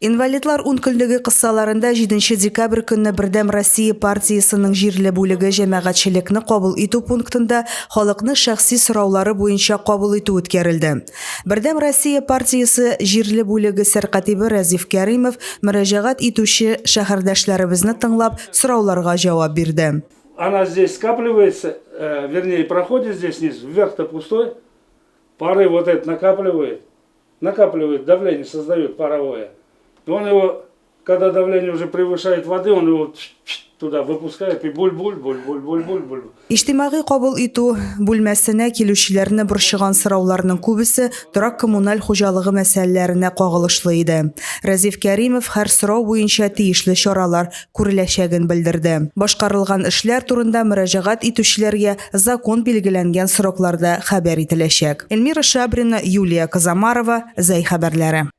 Инвалидлар үнкүллеге кыссаларында 7 декабрь көнне Бердәм Россия партиясының җирле бүлеге җәмәгатьчелекне кабул итү пунктында халыкны шәхси сораулары буенча кабул итү үткәрелде. Бердәм Россия партиясы җирле бүлеге сәркатибе Разиф Кәримов мөрәҗәгать итүче шәһәрдәшләребезне тыңлап, сорауларга җавап бирде. Она здесь скапливается, вернее проходит здесь вниз, вверх-то пустой, пары вот это накапливает давление, создает паровое. Он его, когда давление уже превышает воды, он его туда выпускает и буль-буль. Иҗтимагый кабул итү бүлмәсенә килүчеләрне борчыган сорауларның күбесе торак коммуналь хуҗалыгы мәсьәләләренә кагылышлы иде. Разиф Кәримов һәр сорау буенча тиешле чаралар күреләчәген белдерде. Башкарылган эшләр турында мөрәҗәгать итүчеләргә закон билгеләнгән срокларда хәбәр ителәчәк. Эльмира Шабрина, Юлия Казамарова, Зәй хәбәрләре.